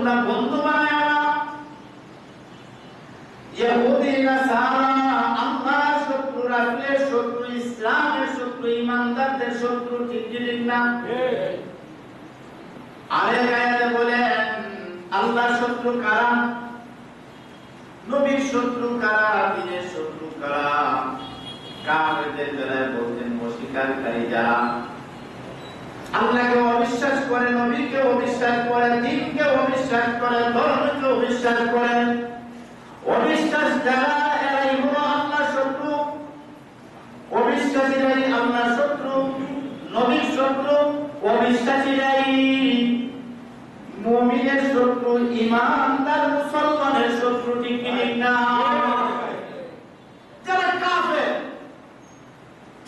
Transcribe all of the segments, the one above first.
তোমরা বন্ধু বানায় না। ইহুদি নাসারা আল্লাহর শত্রু, রাসূলের শত্রু, ইসলামের শত্রু, ঈমানদারদের শত্রু, ঠিক না? আরেক আয়াতে বলেন আল্লাহর শত্রু কারা, নবীর শত্রু কারা, দ্বীনের শত্রু কারা? কাফেরদের বেলায় বলতেন অস্বীকারী যারা আল্লাহকে অবিশ্বাস করে, নবীকে অবিশ্বাস করে, দ্বীনকে অবিশ্বাস করে, ধর্মকে অবিশ্বাস করে, অবিশ্বাস যারা এরাই হলো আল্লাহর শত্রু। অবিশ্বাসীরাই আল্লাহর শত্রু, নবীর শত্রু। অবিশ্বাসীরাই মুমিনের শত্রু, ঈমানদার মুসলমানের শত্রু, ঠিক না? যারা কাফের,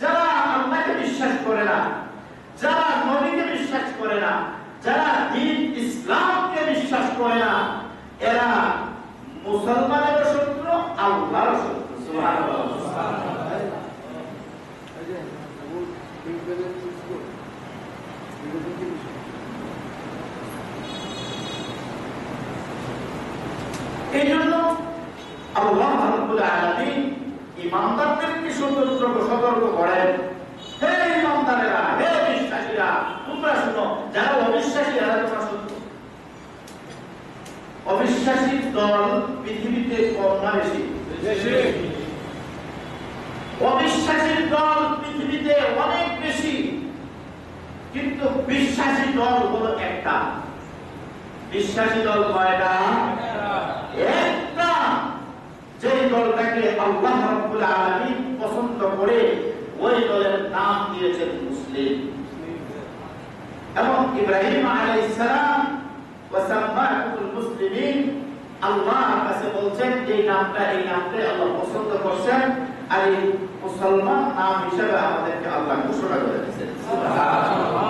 যারা আল্লাহকে বিশ্বাস করে না, যারা নবীকে বিশ্বাস করে না, যারা দ্বীন ইসলামকে বিশ্বাস করে না, এরা মুসলমানের শত্রু, আল্লাহর শত্রু। সুবহানাল্লাহ। এই জন্য আল্লাহ রাব্বুল আলামিন ঈমানদারদেরকে সতর্ক করেন, হে ঈমানদারেরা, হে বিশ্বাসীরা, তোমরা শুনো, যারা অবিশ্বাসী এরা তোমরা শত্রু। অবিশ্বাসীর দল পৃথিবীতে কম না বেশি? অবিশ্বাসীর দল পৃথিবীতে অনেক বেশি, কিন্তু বিশ্বাসী দল হলো একটা। বিশ্বাসী দল কয়টা? একটা। যে দলটাকে আল্লাহ রাব্বুল আলামিন পছন্দ করে ওই দলের নাম দিয়েছেন মুসলিম। এবং ইব্রাহিম আলাইহিস সালাম ওয়াসাম্মাকুল মুসলিমিন, আল্লাহর কাছে বলছেন এই নামটা আল্লাহ পছন্দ করছেন, আর এই মুসলমান নাম হিসেবে আমাদেরকে আল্লাহ ঘোষণা করে দিয়েছেন। সুবহানাল্লাহ।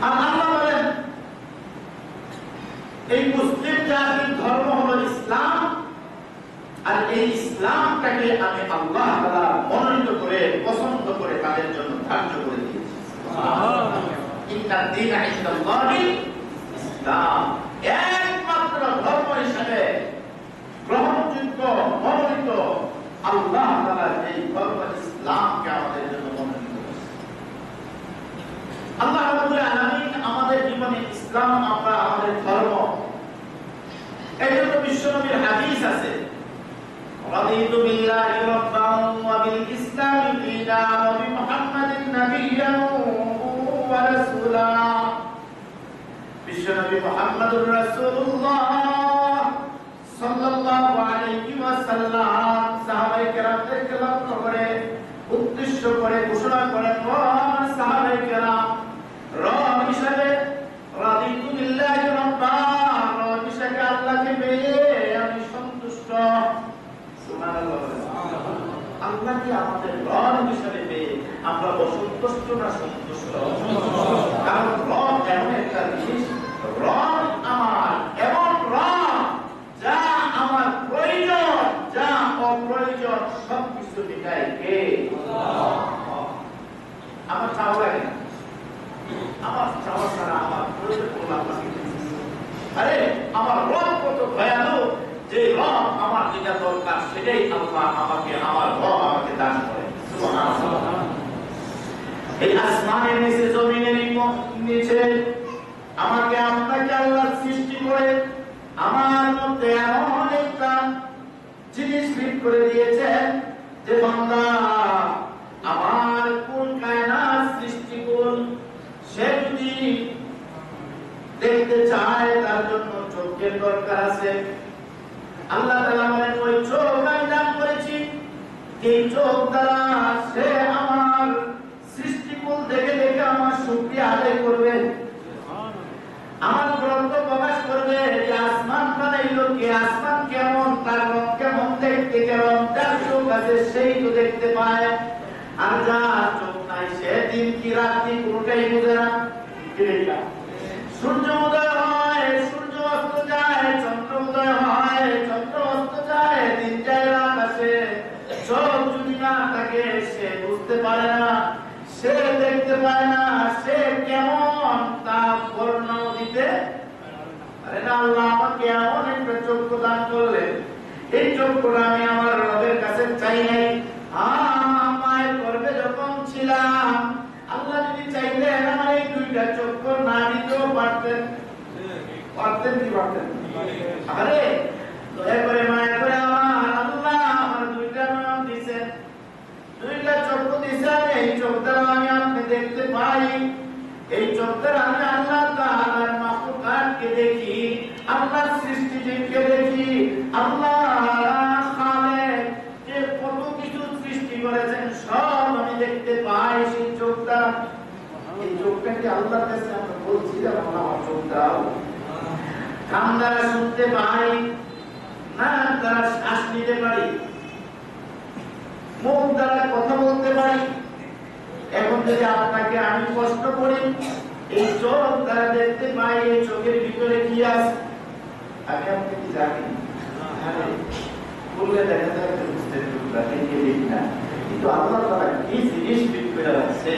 আর আল্লাহ বলেন এই মুসলিম জাতির ধর্ম হলো ইসলাম, আর এই ইসলামটাকে আমি আল্লাহ তাআলা মনোনীত করে, পছন্দ করে তাদের জন্য ধার্য করে দিয়েছি। সুবহানাল্লাহ। ইন্না দীনা ইনদাল্লাহিল ইসলাম, একমাত্র ধর্ম হিসেবে গ্রহণযোগ্য, মনোনীত আল্লাহ তাআলা এই ধর্ম ইসলামকে আমাদের জন্য মনোনীত করেছেন। আল্লাহ রাব্বুল আলামিন আমাদের জীবনে ইসলাম, আমরা আমাদের ধর্ম। এই জন্য বিশ্বনবীর হাদিস আছে, রাদিতু বিল্লাহি রাব্বান ওয়া বিল ইসলামি দীনান ওয়া বিমুহাম্মাদিন নাবিয়্যান ওয়া রাসূলা। বিশ্বনবী মুহাম্মদুর রাসূলুল্লাহ সাল্লাল্লাহু আলাইহি ওয়াসাল্লাম সাহাবায়ে কেরামদেরকে লক্ষ্য করে, উদ্দেশ্য করে ঘোষণা করেন, ও আমার সাহাবায়ে কেরাম, রব হিসেবে রাদিতু বিল্লাহি রাব্বান, রব হিসেবে আল্লাহকে পেয়ে আমি সন্তুষ্ট। সুবহানাল্লাহ। আল্লাহকে আমাদের রব হিসেবে পেয়ে আমরা অসন্তুষ্ট না সন্তুষ্ট? কারণ রব এমন একটা জিনিস, রব আমার এমন রব যা আমার প্রয়োজন, যা অপ্রয়োজন সবকিছু মিটায় কে? আল্লাহ। আমার চাওয়া লাগে না, আমার চাওয়া ছাড়া আমার প্রয়োজন আল্লাহ। আরে আমার রব কত দয়ালু, যে রব আমার যেটা দরকার সেটাই আল্লাহ আমাকে, আমার রব আমাকে দান করে। সুবহানাল্লাহ। এই আসমানের নিচে, জমিনের নিচে আমাকে আপনাকে আল্লাহ সৃষ্টি করে আমার মধ্যে এমন একটা জিনিস ফিট করে দিয়েছেন যে বান্দা আমার কোন কায়নাত সৃষ্টি করুন, সে যদি দেখতে চায় তার জন্য চোখের দরকার আছে। আল্লাহ তাআলা বলেন ওই চোখ আমি দান করেছি, এই চোখ দ্বারা সে আমার সৃষ্টিকুল দেখে দেখে আমার শুকরিয়া আদায় করবে, আমার গ্রন্থ প্রকাশ করবে। এই আসমান বানাইলো কে, আসমান কেমন, তার রং কেমন, দেখতে কেমন, যার চোখ আছে সেই তো দেখতে পায়, আর যার চোখ নাই সে দিন কি রাত্রি কোনটাই বুঝে না। সূর্য উদয় হয়, সূর্য অস্ত যায়, চন্দ্র উদয় হয়, চন্দ্র অস্ত যায়, দিন যায় রাত আসে। চোখ যদি না থাকে সে বুঝতে পারে না, সে দেখতে পায় না, সে আল্লাহ আমাকে এমন একটা চক্ষু দান করলেন, এই চক্ষুটা আমি আমার রবের কাছে চাই নাই। মায়ের গর্ভে যখন ছিলাম আল্লাহ যদি চাইতেন আমার এই দুইটা চক্ষু না দিতেও পারতেন। পারতেন কি পারতেন? আরে দয়া করে মায়া করে আমার আল্লাহ আমার দুইটা নয়ন দিয়েছেন, দুইটা চক্ষু দিয়েছেন। এই চোখ দ্বারা আমি আপনি দেখতে পাই, এই চোখ দ্বারা আমি আল্লাহ তাআলার মাখলুকাতকে দেখি, আল্লাহর সৃষ্টিজীবকে দেখি। আল্লাহ খালেক যে কত কিছু সৃষ্টি করেছেন সব আমি দেখতে পাই সেই চোখ দ্বারা। এই চোখটা কি আল্লাহর কাছে আমরা বলছি যে আমার চোখ দাও? কান দ্বারা শুনতে পাই, নাক দ্বারা শ্বাস নিতে পারি, মুখ দ্বারা কথা বলতে পারি। এখন যদি আপনাকে আমি কষ্ট করি, এই চোখ দ্বারা দেখতে পাই এই চোখের ভিতরে কি আছে, আগে আপনি কি জানেন? বললে দেখা যায় বুঝতে না, কিন্তু আল্লাহ তাআলা কি জিনিস ফিট করে রাখছে,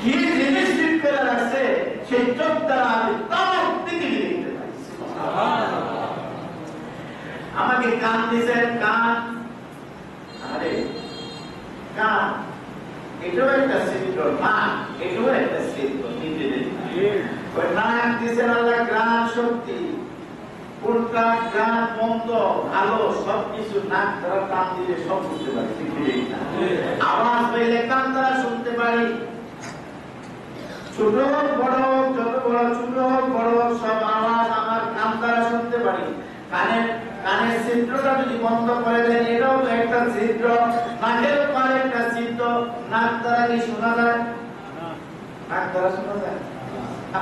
কি জিনিস ফিট করে রাখছে, সেই চোখ দ্বারা আমি তামাম পৃথিবী দেখতে পাই। আমাকে কান দিয়েছেন, কান, আরে কান এটাও একটা চিত্র, নাক এটাও একটা চিত্র। ওই নাক দিয়েছেন আল্লাহ গ্রাণ শক্তি, কোনটা গ্রাণ মন্দ ভালো সবকিছু নাক দ্বারা কান দিলে সব শুনতে পারি। আওয়াজ পাইলে কান দ্বারা শুনতে পারি, ছোট হোক বড় হোক, যত বড় ছোট হোক বড় হোক সব আওয়াজ আমার কান দ্বারা শুনতে পারি। কানের ছিদ্রটা যদি বন্ধ করে দেন এটাও তো একটা ছিদ্র, নাকের পর একটা ছিদ্র। নাক দ্বারা কি শোনা যায়? নাক দ্বারা শোনা যায়?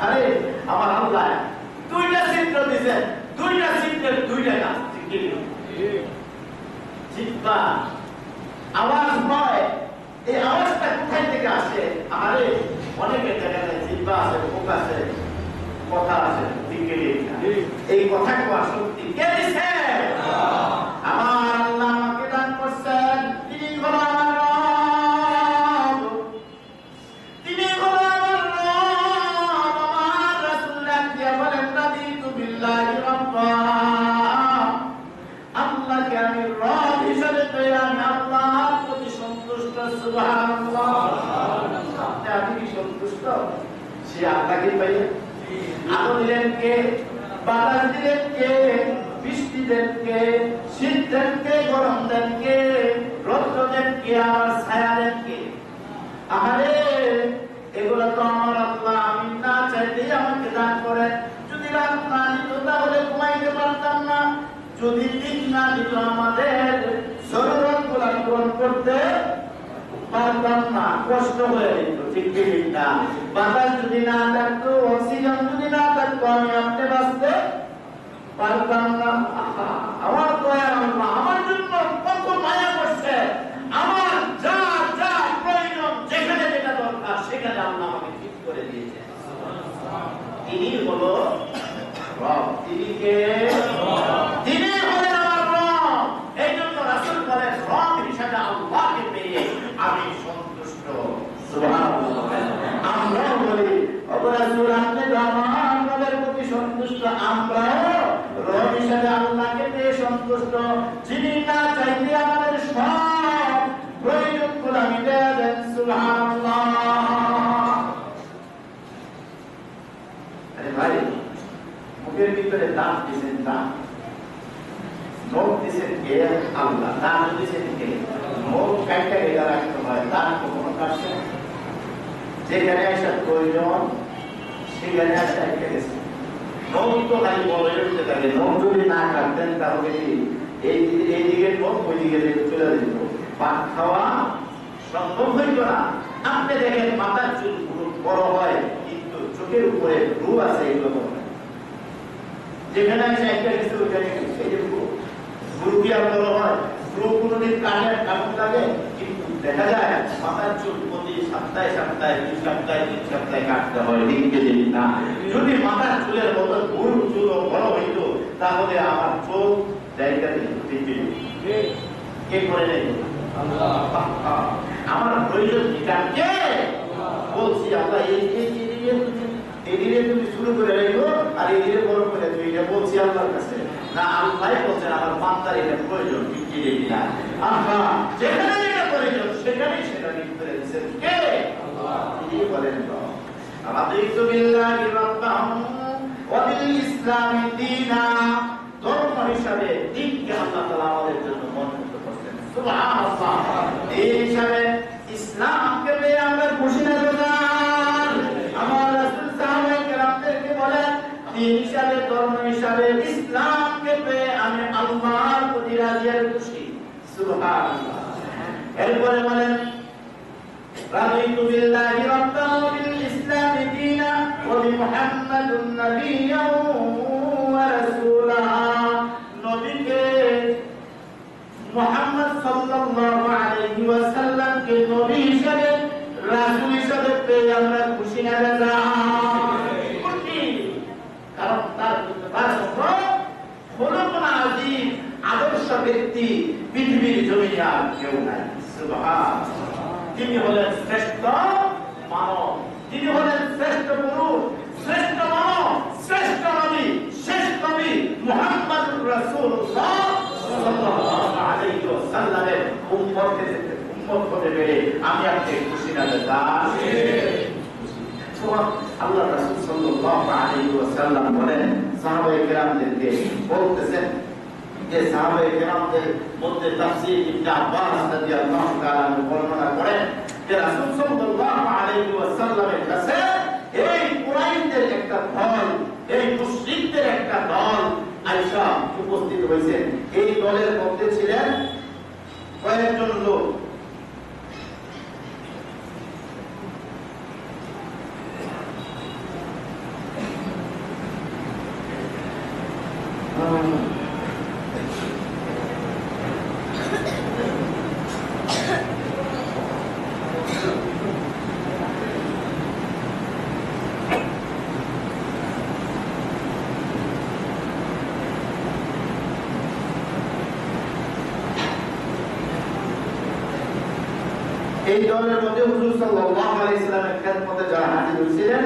আরে আমার আল্লাহ দুইটা ছিদ্র দিয়েছেন, দুইটা ছিদ্রের দুইটা কাজ। জিহ্বা আওয়াজ হয়, এই আওয়াজটা কোথায় থেকে আসে? আরে অনেকের জায়গায় জিহ্বা আছে, মুখ আছে, কথা আছে, এই কথা কোয়া শক্তি কে দিছে? আমার আল্লাহ আমাকে দান করছেন। তিনি হলো আমার রব, তিনি হলো আমার রব। আমার রাসূলুল্লাহ কি বলেন? রাদিতু বিল্লাহি রাব্বা, আল্লাহকে আমি রব হিসেবে পেয়ে আমি আল্লাহর প্রতি সন্তুষ্ট। সুবহানাল্লাহ। আপনি কি সন্তুষ্ট? সে আল্লাহকে পাইয়ে আলো দিলেন কে? বাতাস দিলেন কে? বৃষ্টি দেন কে? শীত দেন কে? গরম দেন কে? রৌদ্র দেন কে? আর ছায়া দেন কে? আরে এগুলো তো আমার আল্লাহ, আমি না চাইতেই আমাকে দান করেন। যদি রাত না দিত তাহলে ঘুমাইতে পারতাম না, যদি দিন না দিত আমাদের জরুরতগুলো পূরণ করতে পারতাম না, কষ্ট হয়ে যেত। ঠিক ঠিক না? বাতাস যদি না থাকতো, অক্সিজেন যদি না থাকতো, আমি আপনি বাঁচতে পারতাম না। আমার দয়া আল্লাহ আমার জন্য কত মায়া করছে। আমার যা যা প্রয়োজন, যেখানে যেটা দরকার সেখানে আল্লাহ আমাকে ঠিক করে দিয়েছে। তিনি হলো রব। তিনি কে? তিনি হলেন আমার রব। এই জন্য রাসূল বলেন রব হিসেবে আল্লাহকে পেয়ে আমি সন্তুষ্ট। সুবহানাল্লাহ। আমরা বলি ওগো রাসূল আপনি তো আমার রবের প্রতি সন্তুষ্ট, আমরাও রব হিসেবে আল্লাহকে পেয়ে সন্তুষ্ট, যিনি না চাইতে আমাদের সব প্রয়োজনগুলো মিটিয়ে দেন। সুবহানাল্লাহ। আরে ভাই, মুখের ভিতরে দাঁত দিয়েছেন, দাঁত মুখ দিয়েছেন কে? আল্লাহ। দাঁত দিয়েছেন কে? মুখ কাটতে গেলে রাখতে হয়, দাঁত কখনো কাটছে না। যেখানে আসার প্রয়োজন সেখানে আসা একটা গেছে। মুখ তো খালি বড় উঠতে থাকে, মুখ যদি না কাটতেন তাহলে কি এই দিকে মুখ ওই দিকে চলে যেত, পাক খাওয়া সম্ভব হইত না। আপনি দেখেন মাথার চুল বড় হয় কিন্তু চোখের উপরে ভ্রু আছে, এগুলো যেখানে আসে একটা গেছে ওইখানে এই যে ভ্রু কি আর বড় হয়? ভ্রু কোনোদিন কানের কামড় লাগে, কিন্তু দেখা যায় মাথার চুল প্রতি সপ্তাহে সপ্তাহে 2 সপ্তাহে 3 সপ্তাহে কাটতে হয়। লিখতে দিন না, যদি মাথার চুলের মতো ভ্রু চুল বড় হইতো তাহলে আমার চোখ জায়গা দিতে কে করে নেই? আমার প্রয়োজন কে বলছি? আল্লাহ এই দিয়ে তুমি শুরু করে রাখো আর এই দিয়ে বড় করে তুমি এটা বলছি আল্লাহর কাছে না আল্লাহই বলছেন আমার বান্দার এটা প্রয়োজন ঠিক কি না আহা যেখানে যেটা প্রয়োজন সেখানেই সেটা ঠিক করে দিয়েছেন কে আল্লাহ তিনি বলেন তো রাদিতু বিল্লাহি রাব্বান ওয়া বিল ইসলামি দীনা ধর্ম হিসাবে দিনকে আল্লাহ তাআলা আমাদের জন্য মনোনীত করেছেন সুবহানাল্লাহ এই হিসাবে ইসলামকে পেয়ে আমরা খুশি না বাজার আমার রাসূল সাহাবায়ে কেরামদেরকে বলেন দিন হিসাবে ধর্ম হিসাবে ইসলামকে পেয়ে আমি আল্লাহর প্রতি রাজি আর খুশি সুবহানাল্লাহ এরপরে বলেন রাদিতু বিল্লাহি রাব্বান ওয়া বিল ইসলামি দীনা ওয়া বিমুহাম্মাদিন নাবিয়্যান ওয়া রাসূলা নবীকে মুহাম্মদ সাল্লাল্লাহু আলাইহি ওয়াসাল্লাম কে নবী হিসেবে রাসূল হিসেবে পেয়ে আমরা খুশি না খুশি কারণ তার খোলকুল আযীম আদর্শ ব্যক্তি পৃথিবীর জমিনে আর কেউ নাই সুবহানাল্লাহ তিনি হলেন শ্রেষ্ঠ মানব তিনি হলেন শ্রেষ্ঠ পুরুষ শ্রেষ্ঠ মানব শ্রেষ্ঠ নবী শেষ নবী মুহাম্মদুর রাসূলুল্লাহ সাল্লাল্লাহু আলাইহি ওয়াসাল্লামের উম্মত হতে পেরে আমি আপনি খুশি না আল্লাহ রাসূল সাল্লাল্লাহু আলাইহি ওয়াসাল্লাম বলেন সাহাবায়ে কেরামদেরকে বলতেছেন যে সাহাবায়ে কেরামদের মধ্যে তাফসীর ইবনে আব্বাস রাদিয়াল্লাহু তাআলা বর্ণনা করেন যে রাসূল সাল্লাল্লাহু আলাইহি ওয়াসাল্লামের কাছে এই কুরাইশদের একটা দল এই মুশরিকদের একটা দল আয়েশা উপস্থিত হয়েছেন এই দলের মধ্যে ছিলেন কয়েকজন লোক এই দলের মধ্যে হুজুর সাল্লাল্লাহু আলাইহি সাল্লামের খেদমতে যারা হাজির হয়েছিলেন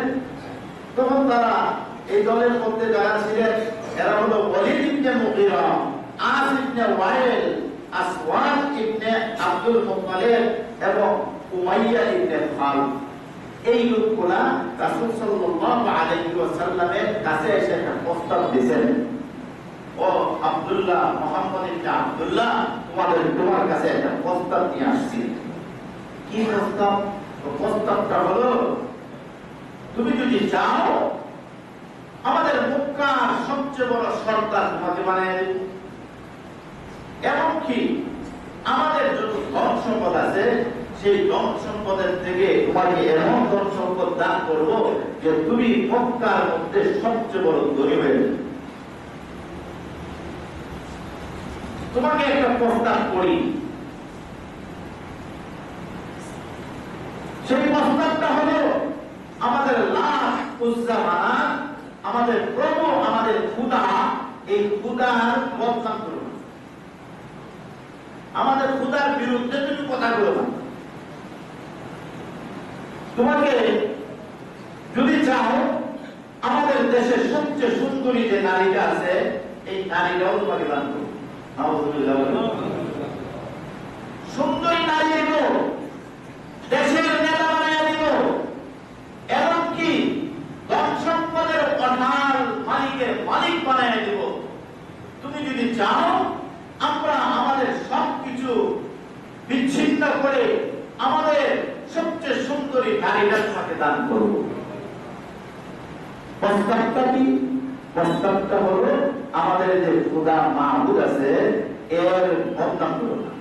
তখন তারা এই দলের মধ্যে যারা ছিলেন এরা হলো ওয়ালিদ ইবনে মুগীরা আস ইবনে ওয়াইল আসওয়াদ ইবনে আব্দুল মুত্তালিব এবং উমাইয়া ইবনে খালদ এই লোকগুলা রাসূল সাল্লাল্লাহু আলাইহি ওয়াসাল্লামের কাছে এসে একটা প্রস্তাব দিয়েছেন ও আব্দুল্লাহ মুহাম্মদ ইবনে আব্দুল্লাহ তোমার কাছে একটা প্রস্তাব নিয়ে আসছি কি প্রস্তাব প্রস্তাবটা হলো তুমি যদি চাও আমাদের মক্কার সবচেয়ে বড় সর্দার তোমাকে বানিয়ে দেব এমনকি আমাদের যত ধন সম্পদ আছে সেই ধন সম্পদের থেকে তোমাকে এমন ধন সম্পদ দান করবো যে তুমি মক্কার মধ্যে সবচেয়ে বড় ধনী হয়ে যাবে তোমাকে একটা প্রস্তাব করি সেই প্রস্তাবটা হলো আমাদের লাত উজ্জা মানাত আমাদের প্রভু আমাদের খোদা এই খোদার বদনাম করো আমাদের খোদার বিরুদ্ধে তুমি কথা বলো না তোমাকে যদি চাও আমাদের দেশের সবচেয়ে সুন্দরী যে নারীটা আছে এই নারীটাও তোমাকে দান করো সুন্দরী নারী দেশের নেতা বানিয়ে দিব এমনকি ধন সম্পদের অঢাল মালিকের মালিক বানিয়ে দিব তুমি যদি চাও আমরা আমাদের সবকিছু বিচ্ছিন্ন করে আমাদের সবচেয়ে সুন্দরী নারীটা তোমাকে দান করব প্রস্তাবটা কি প্রস্তাবটা হলো আমাদের যে খোদা মাহবুদ আছে এর বদনাম করো না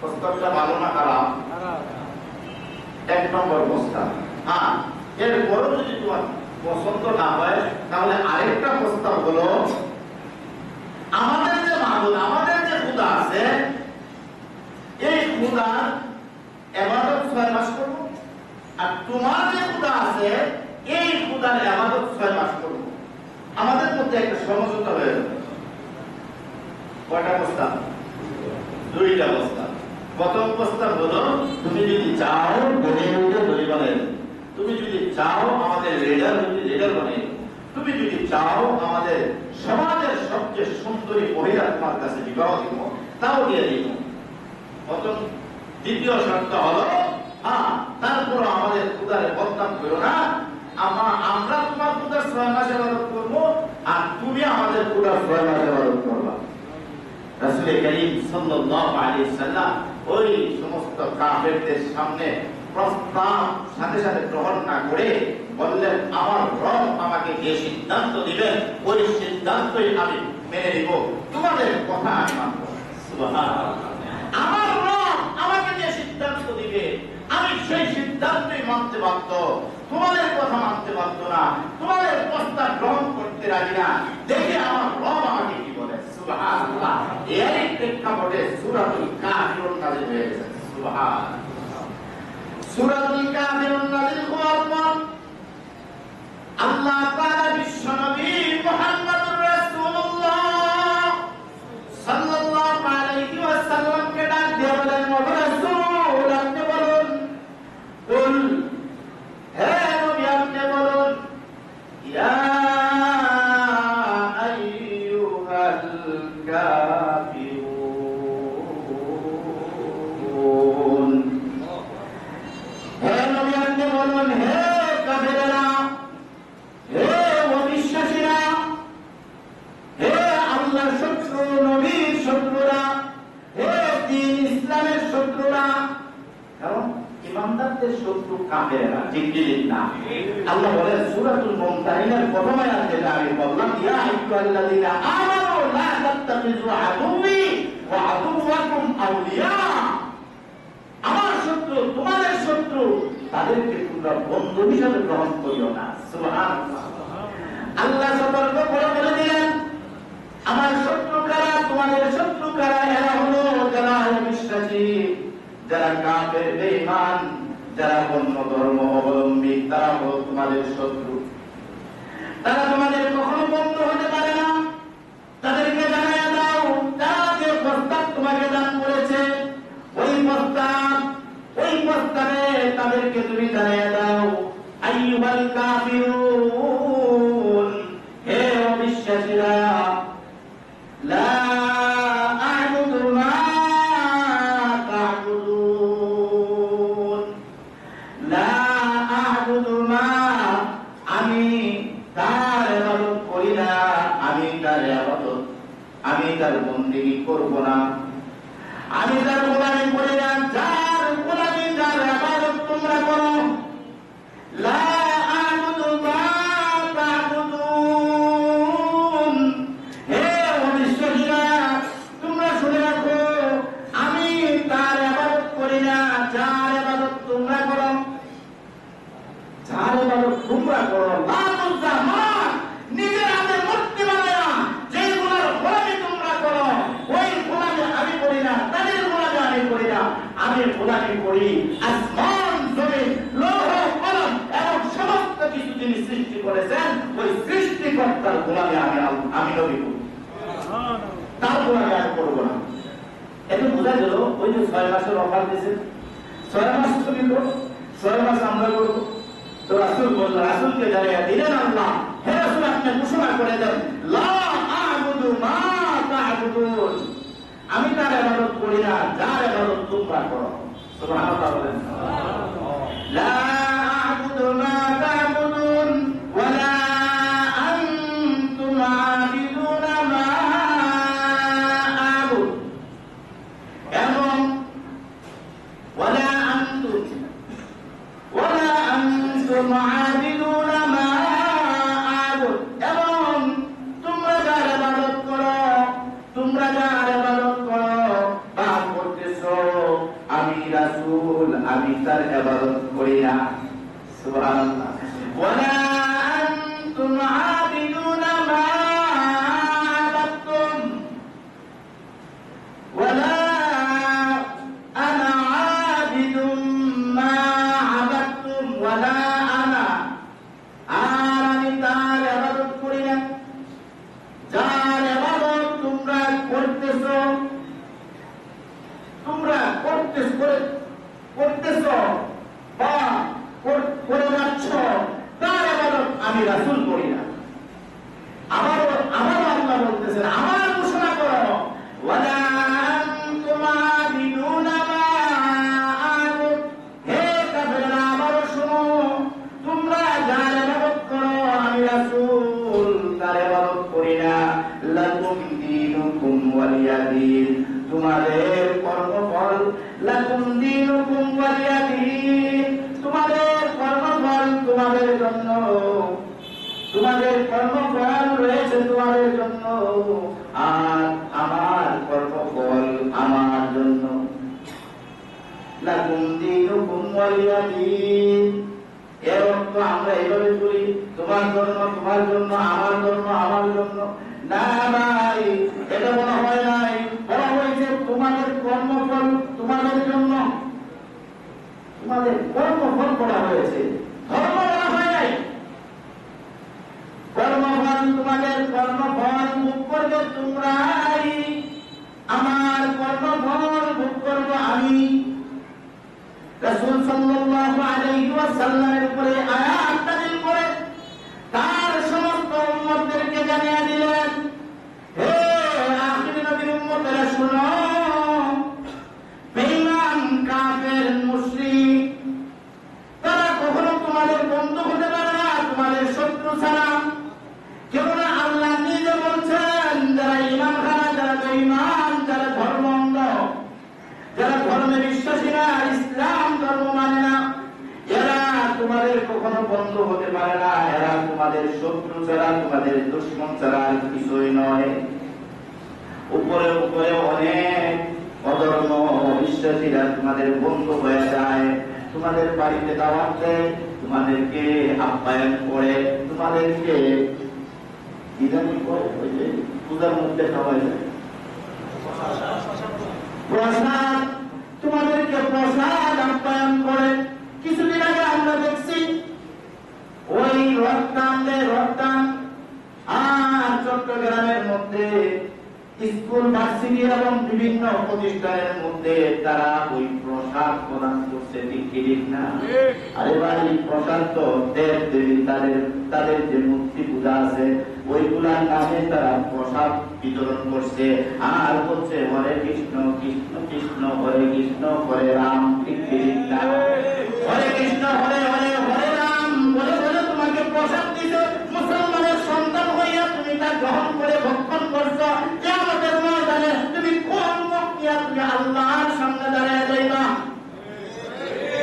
প্রস্তাবটা ভালো না খারাপ এক নম্বর প্রস্তাব হ্যাঁ এরপরও যদি তোমার পছন্দ না হয় তাহলে আরেকটা প্রস্তাব হলো আমাদের যে মাহবুদ আমাদের যে খোদা আছে এই খোদার ইবাদত 6 মাস করব আর তোমার যে খোদা আছে এই খোদার ইবাদত 6 মাস করব আমাদের মধ্যে একটা সমঝোতা হয়ে যাবে কয়টা প্রস্তাব দুইটা প্রস্তাব প্রথম প্রস্তাব হলো তুমি যদি চাও গড়ে উঠে দড়ি বানাই তুমি যদি চাও আমাদের লিডার বানিয়ে দেবো, তুমি যদি চাও আমাদের সমাজের সবচেয়ে সুন্দরী মহিলা তোমার কাছে বিবাহ দিব, তাও দিয়ে দিব। প্রথম দ্বিতীয় শর্ত হলো, হ্যাঁ তারপর আমাদের খুদারে বদনাম করো না, আমরা তোমার খুদার 6 মাস ইবাদত করবো, আর তুমি আমাদের খুদার 6 মাস ইবাদত করবা। রাসূল করিম সাল্লাল্লাহু আলাইহি সাল্লাম ওই সমস্ত কাফেরদের সামনে প্রস্তাব সাথে সাথে গ্রহণ না করে বললেন, আমার রব আমাকে যে সিদ্ধান্ত দিবেন ওই সিদ্ধান্তই আমি মেনে নিব, তোমাদের কথা আমি মানব। সুবহানাল্লাহ। আমার রব আমাকে যে সিদ্ধান্ত দিবে আমি সেই সিদ্ধান্তই মানতে বাধ্য, তোমাদের কথা মানতে বাধ্য না, তোমাদের প্রস্তাব গ্রহণ করতে রাজি না। দেখে আমার রব আমাকে কি বলে। সুবহানাল্লাহ। এরই প্রেক্ষাপটে সূরাতুল কাফিরুন নাযিল হয়ে গেছে। সুবহানাল্লাহ। সূরাতুল কাফিরুন নাযিল হওয়ার পর আল্লাহ তাআলা বিশ্বনবী মুহাম্মদুর রাসূলুল্লাহ সাল্লাল্লাহু আলাইহি ওয়াসাল্লামকে ডাক দিয়ে বলেন, ও রাসূল আপনি বলুন, কুল হে নবী আপনি বলুন, ইয়া আইয়ুহাল কাফিরুন, হে নবী আপনি বলুন, হে কাফেররা, হে অবিশ্বাসীরা, হে আল্লাহর শত্রু, নবীর শত্রুরা, হে দ্বীন ইসলামের শত্রুরা। কারণ ইমানদারদের শত্রু কাফেররা, ঠিক না? আল্লাহ বলেন সূরাতুল মুমতাহিনার প্রথম আয়াতে যেটা আমি বললাম, ইয়া আইয়ুহাল্লাযীনা আমানু লা তাত্তাখিযু আদুওয়ি ওয়া আদুওয়াকুম আউলিয়া, আমার শত্রু তোমাদের শত্রু, তাদেরকে তোমরা বন্ধু হিসেবে গ্রহণ করিও না। সুবহানাল্লাহ। আল্লাহ সতর্ক করে বলে দিলেন, আমার শত্রু কারা, তোমাদের শত্রু কারা? এরা হলো যারা অবিশ্বাসী, যারা কাফের, বেঈমান, যারা অন্য ধর্ম অবলম্বী, তারা হলো তোমাদের শত্রু। তারা তোমাদের কখনো বন্ধু হতে পারে না। তাদেরকে জানাইয়া দাও, তারা যে প্রস্তাব তোমাকে দান করেছে ওই প্রস্তাবে তাদেরকে তুমি জানাইয়া দাও, আইয়ুহাল কাফিরুন, হে অবিশ্বাসীরা, লা আ'বুদু মা তা'বুদুন, লা আ'বুদু মা, আমি তার ইবাদত করি না, আমি তার বন্দেগী করব না, আমি তার গোলামি করি না। যার গোলামি, যার ইবাদত তোমরা করো, লা আ'বুদু মা তা'বুদুন, হে অবিশ্বাসীরা তোমরা শুনে রাখো, আমি তার ইবাদত করি না, যার ইবাদত তোমরা করো, যার ইবাদত তোমরা করো। লা তুজামা, নিজের হাতে মূর্তি বানায়া যে গুনার গোলামি তোমরা করো, ওই গোলামি আমি করি না, তাদের গোলামি আমি করি না। আমি গোলামি করি আসমান, জমিন, লৌহ, কলম এবং সমস্ত কিছু যিনি সৃষ্টি করেছেন ওই সৃষ্টিকর্তার গোলামি আমি নবী করি, তার গোলামি আমি করবো না। এটা বোঝা গেল ওই যে 6 মাসের অফার দিয়েছেন, 6 মাস তুমি করো, 6 মাস আমরা করবো। তো রাসূল বললেন, রাসূলকে জানিয়ে দিলেন আল্লাহ, হে রাসূল আপনি ঘোষণা করে দেন, লা আ'বুদু মা তা'বুদুন, আমি তার ইবাদত করি না, যার ইবাদত তোমরা করো। সুবহানাল্লাহ বলেন। লা আ'বুদু মা তা'বুদুন ওয়া লা আনতুম আ'বিদুনা মা আ'বুদ, এবং ওয়া লা আনতুম আ'বিদুনা মা আ'বুদ, এবং তোমরা যার ইবাদত করো, তোমরা যার ইবাদত করো বা করতেছো, আমি রাসূল আমি তার ইবাদত করি না। সুবহানাল্লাহ। ওয়ালা আনতুম আ'বিদুনা মা আ'বাদতুম ওয়ালা আনা আ'বিদুম মা আ'বাদতুম ওয়ালা আনা, আর আমি তার ইবাদত করি না, যার ইবাদত তোমরা করতেছো বা করে রাসূল করি না। আবার আল্লাহ বলতেছেন, আমার ঘোষণা করো, ওয়ালা আনতুম আবিদুনা মা আ'বুদ, হে কাফেররা আবারও শোনো, তোমরা যার ইবাদত করো আমি রাসূল তার ইবাদত করি না। লাকুম দীনুকুম ওয়ালিয়া দীন, তোমাদের কর্মফল, লাকুম দীনুকুম ওয়ালিয়া দীন, তোমাদের কর্মফল তোমাদের জন্য, তোমাদের কর্মফল রয়েছে তোমাদের জন্য, আর আমার কর্মফল আমার জন্য। লাকুম দীনুকুম ওয়ালিয়া দীন, এর অর্থ আমরা এইভাবে করি, তোমার জন্য তোমার জন্য, আমার জন্য আমার জন্য। না ভাই, এটা বলা হয় নাই, বলা হয়েছে তোমাদের কর্মফল তোমাদের জন্য, তোমাদের কর্মফল বলা হয়েছে, ধর্ম বলা হয় নাই। কর্মফল তোমাদের কর্মফল ভোগ করবে তোমরাই, আমার কর্মফল ভোগ করব আমি। রাসূল সাল্লাল্লাহু আলাইহি ওয়াসাল্লামের উপরে আয়াত নাযিল করে তার সমস্ত উম্মতদেরকে জানিয়ে দিলেন, হে আখির নবীর উম্মতেরা শুনো, বেঈমান কাফের মুশরিক তারা কখনো তোমাদের বন্ধু হতে পারে না, তোমাদের শত্রু ছাড়া। কেননা আল্লাহ নিজে বলছেন, যারা ঈমান হারা, যারা বেঈমান, যারা ধর্মান্ধ, যারা ধর্মে বিশ্বাসী না, ইসলাম ধর্ম মানে না, এরা তোমাদের কখনো বন্ধু হতে পারে না, এরা তোমাদের শত্রু ছাড়া, তোমাদের দুশমন ছাড়া আর কিছুই নয়। উপরে উপরে অনেক অধর্ম অবিশ্বাসীরা তোমাদের বন্ধু হয়ে যায়, তোমাদের বাড়িতে দাওয়াত দেয়, তোমাদেরকে আপ্যায়ন করে, তোমাদেরকে ইদানি করে, ওই যে পূজার মধ্যে খাওয়া যায় প্রসাদ, তোমাদেরকে প্রসাদ আপ্যায়ন করে। কিছুদিন আগে আমরা দেখছি ওই রক্তান আর চট্টগ্রামের মধ্যে স্কুল, ভার্সিটি এবং বিভিন্ন প্রতিষ্ঠানের মধ্যে তারা ওই প্রসাদ প্রদান করছে, ঠিক না? আরে ভাই, প্রসাদ তো দেব দেবী, তাদের যে মূর্তি পূজা আছে ওইগুলার নামে তারা প্রসাদ বিতরণ করছে, আর বলছে হরে কৃষ্ণ কৃষ্ণ কৃষ্ণ হরে কৃষ্ণ হরে রাম, ঠিক না? হরে কৃষ্ণ হরে হরে হরে রাম বলে বলে তোমাকে প্রসাদ দিছে, মুসলমানের সন্তান হইয়া তুমি তা গ্রহণ করে ভক্ষণ করছো, কিয়ামতের ময়দানে তুমি কোন মুখ নিয়ে তুমি আল্লাহর সামনে দাঁড়িয়ে যাইবা?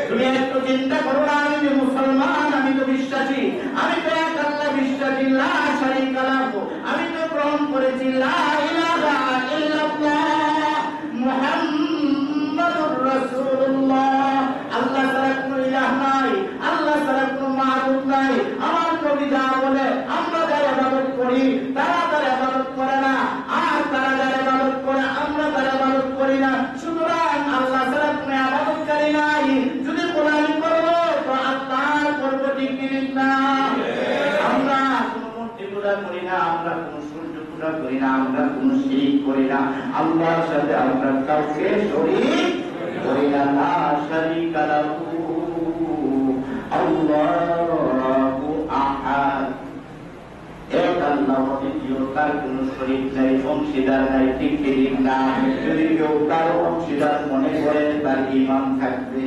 তুমি একটু চিন্তা করো না, আমি যে মুসলমান, আমি তো বিশ্বাসী, আমি তো এক আল্লাহ বিশ্বাসী, লা শারীকা লাহু, আমি তো গ্রহণ করেছি লা ইলাহা ইল্লাল্লাহ মুহাম্মাদুর রাসূলুল্লাহ, আল্লাহ ছাড়া কোনো ইলাহ নাই, আল্লাহ ছাড়া কোনো মাবুদ নাই। আমার নবী যা বলে, আমরা যার ইবাদত করি তারা তার ইবাদত করে না, আর তারা যার ইবাদত করে আমরা তার ইবাদত করি না। সুতরাং আল্লাহ ছাড়া কোনো ইবাদতকারী নাই, যদি গোলামি করবো তো আল্লাহর করবো, ঠিক না? আমরা কোনো মূর্তি পূজা করি না, আমরা কোনো সূর্য পূজা করি না, আমরা কোনো শিরক করি না, আল্লাহর সাথে আমরা কাউকে শরীক করি না। লা শারীকা লাহু আল্লাহু আহাদ, এক আল্লাহ দ্বিতীয়, তার কোনো শরীক নাই, অংশীদার নাই, ঠিক না? যদি কেউ কারো অংশীদার মনে করে তার ঈমান থাকবে,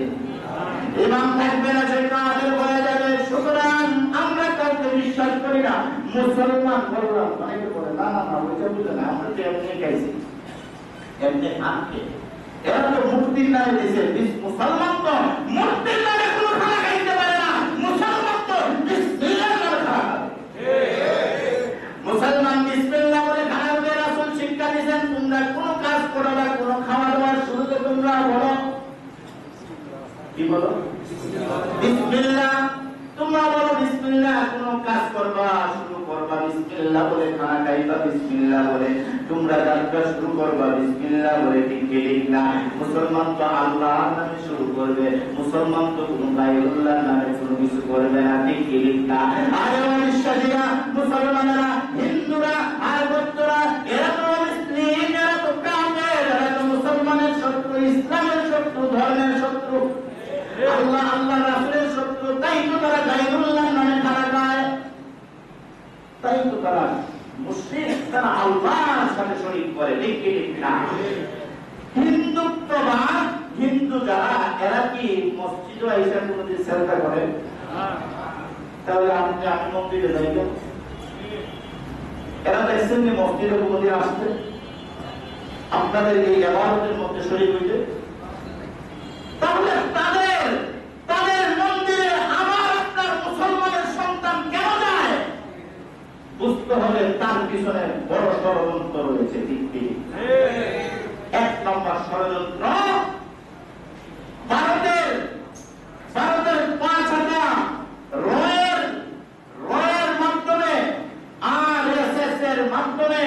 ঈমান থাকবে না, সে কাফের হয়ে যাবে। সুতরাং আমরা কাউকে বিশ্বাস করি না। মুসলমান বললাম, অনেকে বলে না না না, ওইটা বুঝে না, আমরা তো এমনি খাইছি, এমনি খানকে, এরা তো মূর্তির নামে দিয়েছে। মুসলমান তো মূর্তির নামে কোনো খানা খাইতে পারে না, মুসলমান তো বিসমিল্লাহর নামে খানা খাবে। মুসলমান বিসমিল্লাহ বলে খানা খাবে। রাসূল শিক্ষা দিয়েছেন, তোমরা কোনো কাজ করো না, কোনো খাওয়া দাওয়ার শুরুতে তোমরা বলো, কি বলো? বিসমিল্লাহ। তোমরা বলো বিসমিল্লাহ, কোনো কাজ করবা শুরু করবা বিসমিল্লাহ বলে, খানা খাইবা বিসমিল্লাহ বলে, তোমরা যাত্রা শুরু করবা বিসমিল্লাহ বলে, ঠিক না? মুসলমান তো আল্লাহর নামে শুরু করবে, মুসলমান তো কোনো গায়রুল্লাহর নামে কোনো কিছু করবে না, ঠিক না? আর বিশ্বাসীরা, মুসলমানেরা, হিন্দুরা আর বৌদ্ধরা, এরা তো মুসলিম, এরা তো কাফের, এরা তো মুসলমানের শত্রু, ইসলামের শত্রু, ধর্মের শত্রু, আল্লাহ আল্লাহ রাসূলের শত্রু। তাই তো তারা গায়রুল্লাহর নামে খানা খায়। তারা মুশরিক, তারা আল্লাহর সাথে শরীক করে। ঠিক কি ঠিক না? হিন্দুত্ববাদ, হিন্দু যারা, এরা কি মসজিদে এসে কোনোদিন সেজদা করে? তাহলে আমি মন্দিরে যাই কেন? এরা দেখছেন যে মসজিদে কোনোদিন আসতে আপনাদের এই ইবাদতের মধ্যে শরীক হইতে? তাহলে তাদের মন্দিরে আমার আপনার মুসলমানের সন্তান কেন যায়? বুঝতে হবে তার পিছনে বড় ষড়যন্ত্র রয়েছে। ঠিক কি? এক নম্বর ষড়যন্ত্র, ভারতের 5,000 রয়ের মাধ্যমে, RSS এর মাধ্যমে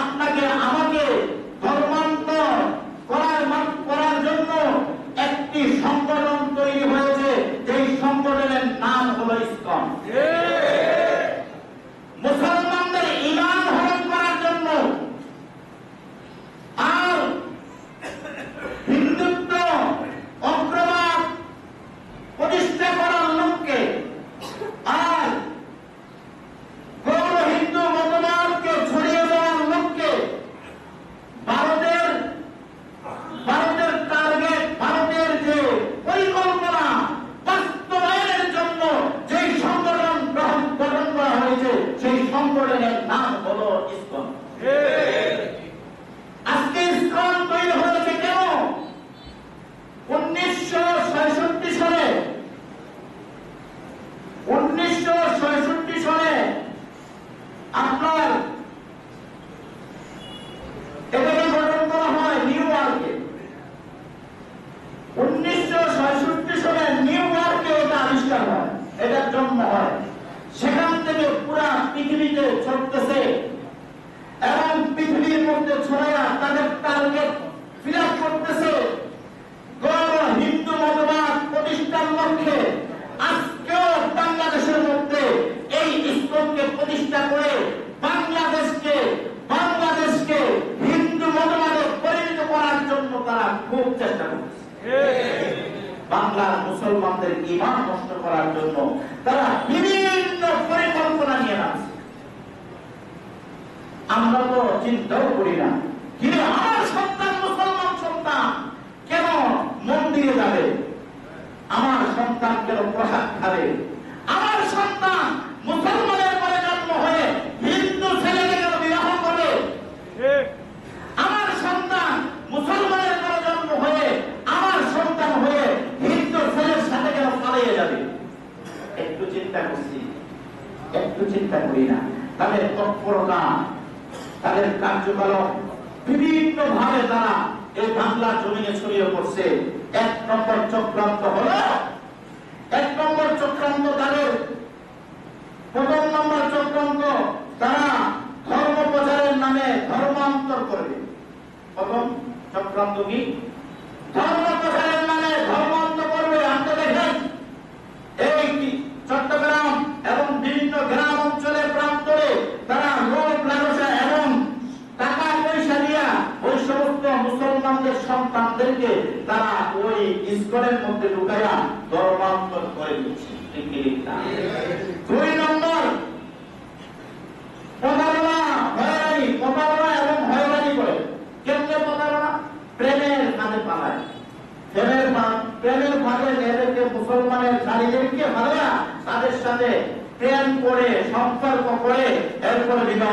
আপনাকে আমাকে ধর্মান্তর করার জন্য একটি সংগঠন তৈরি হয়েছে, যেই সংগঠনের নাম হলো ইসকন। মুসলমানদের ঈমান হরণ করার জন্য আর হিন্দুত্ব অগ্রবাদ প্রতিষ্ঠা করার লক্ষ্যে আর গৌর হিন্দু মতবাদকে ছড়িয়ে দেওয়ার লক্ষ্যে ভারতের টার্গেট, ভারতের যে পরিকল্পনা বাস্তবায়নের জন্য যেই সংগঠন গঠন করা হয়েছে, সেই সংগঠনের নাম হলো ইসকন। আজকে ইসকন তৈরি হয়েছে কেন? 1966 সালে আপনার এটাকে গঠন করা হয় নিউ ইয়র্কে। 1966 সালে নিউ ইয়র্কে এটা আবিষ্কার হয়, এটার জন্ম হয়। সেখান থেকে পুরা পৃথিবীতে ছড়তেছে এবং পৃথিবীর মধ্যে ছড়ায়া তাদের টার্গেট ফিল আপ করতেছে গৌর হিন্দু মতবাদ প্রতিষ্ঠার লক্ষ্যে। আজকেও বাংলাদেশের মধ্যে এই ইসকনকে প্রতিষ্ঠা করে বাংলাদেশকে হিন্দু মতবাদে পরিণত করার জন্য তারা খুব চেষ্টা করছে। বাংলার মুসলমানদের ঈমান নষ্ট করার জন্য তারা বিভিন্ন পরিকল্পনা নিয়ে আসছে। আমরা তো চিন্তাও করি না, কিন্তু আমার সন্তান মুসলমান সন্তান কেন মন্দিরে যাবে? আমার সন্তান কেন প্রসাদ খাবে? আমার সন্তান মুসলমানের পরে জন্ম হয়ে হিন্দু ছেলেকে কেন বিবাহ করে? আমার সন্তান মুসলমানের পরে জন্ম হয়ে আমার সন্তান হয়ে হিন্দু ছেলের সাথে কেন পালিয়ে যাবে? একটু চিন্তা করছি, একটু চিন্তা করি না। তাদের তৎপরতা, তাদের কার্যকলাপ বিভিন্ন ভাবে তারা এই বাংলার জমিনে ছড়িয়ে পড়ছে। এক নম্বর চক্রান্ত তাদের প্রথম নম্বর চক্রান্ত, তারা ধর্ম প্রচারের নামে ধর্মান্তর করবে। প্রথম চক্রান্ত কি? ধর্ম প্রচারের নামে ধর্মান্তর করবে। আপনি দেখেন এই চট্টগ্রাম এবং বিভিন্ন গ্রাম অঞ্চলের প্রান্তরে তারা লোক লালসা এবং টাকা পয়সা দিয়া ওই সমস্ত মুসলমানদের সন্তানদেরকে তারা ওই ইসকনের মধ্যে ঢুকাইয়া ধর্মান্তর করে দিচ্ছে। দুই নম্বর প্রতারণা এবং হয়রানি করে। কেমনে প্রতারণা? প্রেমের ফাঁদে পালায়। প্রেমের ফাঁদে এদেরকে মুসলমানের নারীদেরকে ভাড়া তাদের সাথে প্রেম করে সম্পর্ক করে এরপরে বিবাহ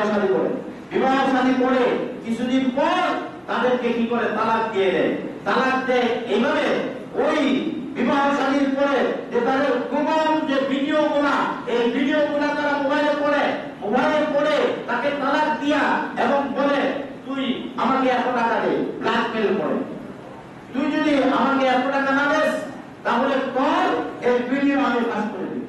শাদী করে কিছুদিন পর তাদেরকে কি করে তালাক দিয়ে দেয়। তালাক দেয় এইভাবে ওই বিবাহ শাদীর পরে যে তাদের গোপন যে ভিডিওগুলা, এই ভিডিওগুলা তারা মোবাইলে পড়ে তাকে তালাক দিয়া এবং বলে তুই আমাকে এত টাকা দে, ব্ল্যাকমেল করে। তুই যদি আমাকে এত টাকা না দেস তাহলে তোর এই ভিডিও আমি ফাঁস করে দিই।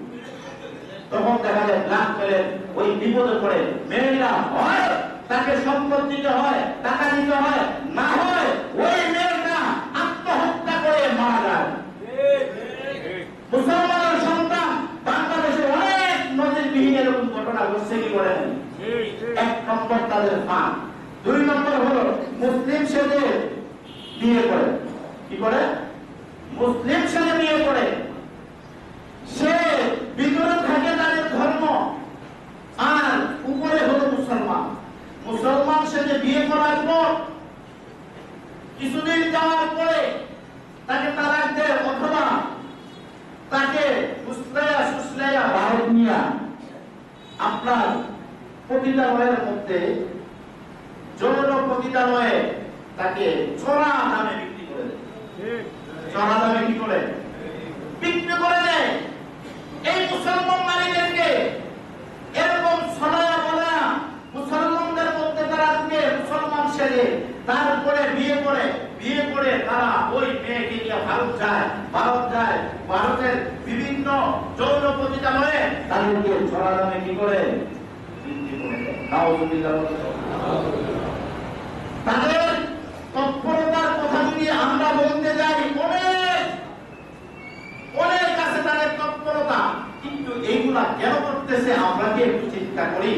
তখন দেখা যায় ব্ল্যাকমেলের ওই বিপদে পড়ে মেয়েরা হয় তাকে সম্পদ দিতে হয়, টাকা দিতে হয়, না হয় ওই মেয়েটা আত্মহত্যা করে মারা যায়। মুসলমানের সন্তান বাংলাদেশে অনেক নজিরবিহীন এরকম ঘটনা ঘটছে। কি করে? এক নম্বর তাদের ফাঁদ। দুই নম্বর হলো মুসলিম সেজে বিয়ে করে। কি করে? মুসলিম সেজে বিয়ে করে। সে ভিতরে থাকে তাদের ধর্ম আর উপরে নিয়ে আপনার পতিতালয়ের মধ্যে যৌন পতিতালয়ে তাকে চড়া দামে বিক্রি করে দেয়, চড়া দামে কি করে বিক্রি করে দেয়। এই মুসলমান নারীদেরকে এরকম ছড়ায়া বলা মুসলমানদের মধ্যে তারা ঢুকে মুসলমান সেজে তারপরে বিয়ে করে তারা ওই মেয়েকে নিয়ে ভারত যায় ভারতের বিভিন্ন যৌন পতিতালয়ে তাদেরকে ছড়া দামে কি করে বিক্রি করে দেয়। তাদের তৎপরতার কথা যদি আমরা বলতে যাই অনেক কাছে তাদের তৎপরতা, কিন্তু এইগুলা কেন করতেছে আমরা কি একটু চিন্তা করি?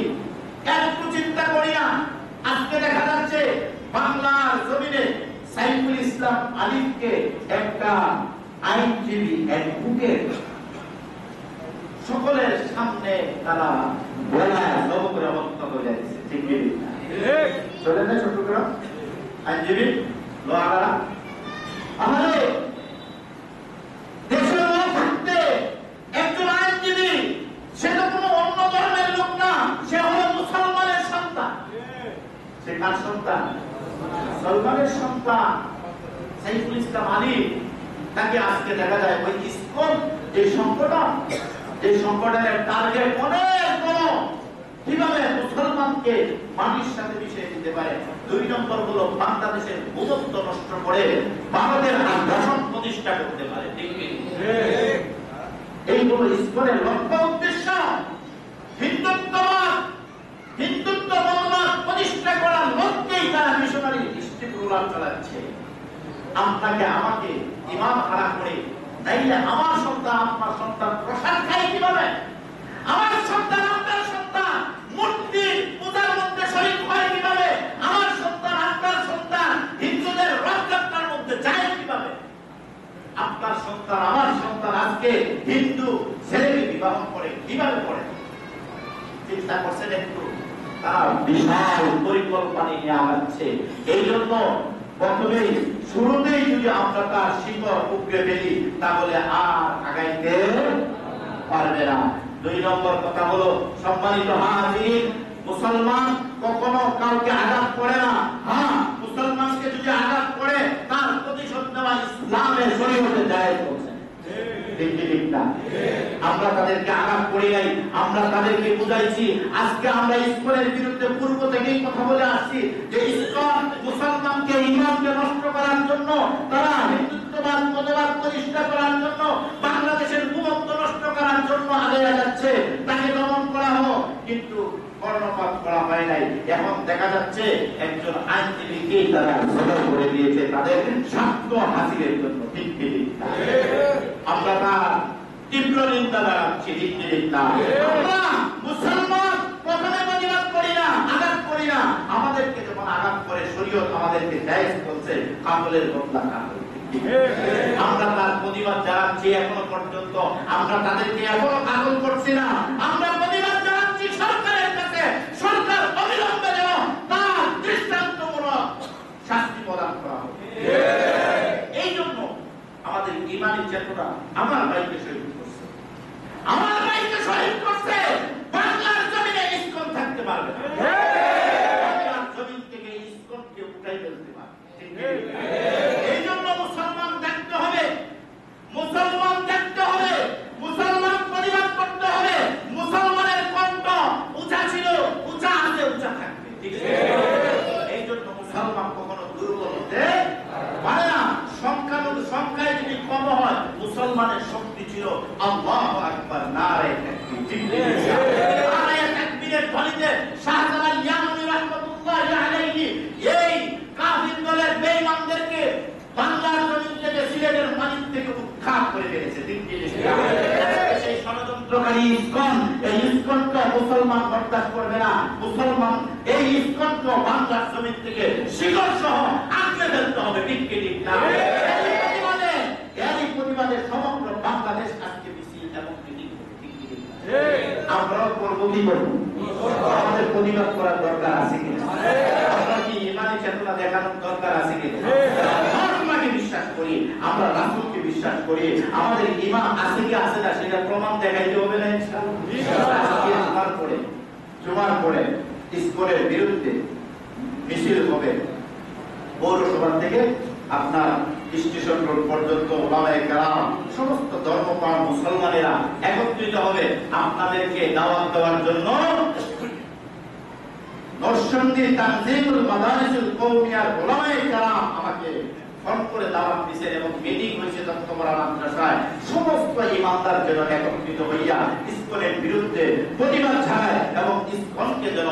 একটু চিন্তা করি না। আজকে দেখা যাচ্ছে বাংলার জমিনে সাইফুল ইসলাম আলিফকে একটা আইনজীবী অ্যাডভোকেট সকলের সামনে তারা গলায় জব করে হত্যা করে যাচ্ছে। ঠিক কি না? চলে না ছোট করে আইনজীবী লোহারা আমাদের দেশের লোক থাকতে একজন আইনজীবী সে তো কোনো অন্য ধর্মের লোক না, সে হলো মুসলমানের সন্তান। সে কার সন্তান? মুসলমানের সন্তান সাইফুল ইসলাম আলী। তাকে আজকে দেখা যায় ওই ইসকন যে সংগঠনের টার্গেট অনেক বড়, কিভাবে মুসলমানকে মাটির সাথে মিশিয়ে দিতে পারে। 2 নম্বর হলো বাংলাদেশের ভূতত্ব নষ্ট করে ভারতের আগ্রাসন প্রতিষ্ঠা করতে পারে। ঠিক কি? এইগুলো ইসকনের লক্ষ্য উদ্দেশ্য। হিন্দুত্ব মতবাদ প্রতিষ্ঠা করার লক্ষ্যেই তারা মিশনারি হিস্ট্রি প্রোগ্রাম চালাচ্ছে। আপনাকে আমাকে ইমাম হারা করে নাইলে আমার সন্তান আপনার সন্তান প্রসাদ খায় কিভাবে? আমার সন্তান আপনার সন্তান মূর্তির পূজার মধ্যে শরীক হয় কিভাবে? আমার সন্তান আপনার সন্তান হিন্দুদের রথযাত্রার মধ্যে যায় কিভাবে? আপনার সন্তান আমার সন্তান আজকে হিন্দু ছেলেকে বিবাহ করে কিভাবে করে? চিন্তা করছেন একটু? তারা বিশাল পরিকল্পনা নিয়ে আগাচ্ছে। এই জন্য প্রথমেই শুরুতেই যদি আমরা তার শিকড় উপড়ে ফেলি তাহলে আর আগাইতে পারবে না। 2 নম্বর কথা হলো সম্মানিত হাজির, মুসলমান কখনো কাউকে আঘাত করে না। হ্যাঁ, মুসলমানকে যদি আঘাত করে তার প্রতিশোধ নেওয়া ইসলামের শরীয়তে জায়েজ আছে। আমরা তাদেরকে আঘাত করি নাই, আমরা তাদেরকে বুঝাইছি। আজকে আমরা ইসকনের বিরুদ্ধে পূর্ব থেকেই কথা বলে আসছি যে ইসকন মুসলমানকে ইমানকে নষ্ট করার জন্য, তারা হিন্দুত্ববাদ মতবাদ প্রতিষ্ঠা করার জন্য, বাংলাদেশের ভূমত্ব নষ্ট করার জন্য আগে যাচ্ছে। তাকে দমন করা হোক, কিন্তু কর্ণপাত করা হয় নাই। এখন দেখা যাচ্ছে একজন আইনজীবীকে তারা জড়ো করে দিয়েছে তাদের স্বার্থ হাসিলের জন্য। ঠিক কি? আমরা তার তীব্র নিন্দা জানাচ্ছি। ঠিক কি না? আমরা মুসলমান প্রথমে প্রতিবাদ করি না, আঘাত করি না। আমাদেরকে যখন আঘাত করে শরীয়ত আমাদেরকে জায়েজ করছে, কাতলের বদলা কাতল। আমরা তার প্রতিবাদ জানাচ্ছি। এখনো পর্যন্ত আমরা তাদেরকে এখনো কাতল করছি না। আমরা প্রতিবাদ জানাচ্ছি সরকারের কাছে, সরকার অবিলম্বে যেন তার দৃষ্টান্তমূলক শাস্তি প্রদান করা হবে। এই জন্য আমাদের ইমানি চেতনা আমার ভাইকে শহীদ করছে, আমার ভাইকে শহীদ করছে। বাংলার জমিনে ইসকন থাকতে পারবে না, বাংলার জমিন থেকে ইসকনকে উঠাই ফেলতে পারবে। এই জন্য মুসলমান দেখতে হবে, মুসলমান দেখতে হবে, মুসলমান প্রতিবাদ করতে হবে। মুসলমানের কণ্ঠ উঁচা ছিল, উঁচা আছে, উঁচা থাকবে। এই জন্য মুসলমান কখনো দুর্বল হতে পারে না। সংখ্যায় যদি কম হয়, মুসলমানের শক্তি ছিল আল্লাহু আকবার, নারে তাকবীর। নারে তাকবীরের ধ্বনিতে শাহজালাল ইয়ামানী রাহমাতুল্লাহি আলাইহি এই কাফির দলের বেঈমানদেরকে বাংলার জমিন থেকে, সিলেটের মাটির থেকে উৎখাত করে ফেলেছে। সেই ষড়যন্ত্রকারী ইসকন, এই ইসকনকে মুসলমান বরদাস্ত করবে না। মুসলমান এই ইসকনকে বাংলার জমিন থেকে শিকড় সহ আঁকড়ে ফেলতে হবে। ঠিক কি ঠিক না? এই প্রতিবাদে সমগ্র বাংলাদেশ আজকে মিছিল এবং মিটিং করবে। আমরাও করবো, কি করবো? আমাদের প্রতিবাদ করার দরকার আছে কিনা? আমরা কি ইমানি চেতনা দেখানোর দরকার আছে কিনা? ধর্মকে বিশ্বাস করি, আমরা রাসূলকে বিশ্বাস করি। আমাদের ঈমান আছে কি আছে না সেটা প্রমাণ দেখাইতে হবে না ইনশাআল্লাহ। আজকে জুমার পরে ইসকনের বিরুদ্ধে মিছিল হবে পৌরসভা থেকে আপনার স্টেশন রোড পর্যন্ত। ওলামায়ে কেরাম সমস্ত ধর্মপ্রাণ মুসলমানেরা একত্রিত হবে আপনাদেরকে দাওয়াত দেওয়ার জন্য। নরসিংদী তানজিমুল মাদারিসুল কওমিয়ার ওলামায়ে কেরাম আমাকে ফোন করে দাওয়াত দিয়েছেন এবং মিটিং হয়েছে তত্ত্বপাড়া মাদ্রাসায়। সমস্ত ইমানদার যেন একত্রিত হইয়া ইসকনের বিরুদ্ধে প্রতিবাদ জানায় এবং ইসকনকে যেন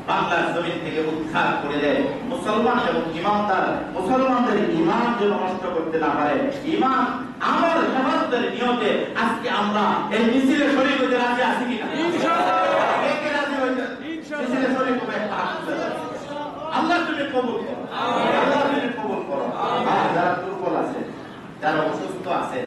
বাংলার জমিন থেকে উদ্ধার করে দেয়। মুসলমান এবং ইমানদার মুসলমানদের ঈমান যেন নষ্ট করতে না পারে। ঈমান আমল হেফাজতের নিয়তে আজকে আমরা এই মিছিলে শরীক হতে রাজি আছি কিনা ইনশাআল্লাহ। কে রাজি হইছেন মিছিলে শরীক হবে? আল্লাহ তুমি কবুল করো, আল্লাহ তুমি কবুল করো। আর যারা দুর্বল আছে, যারা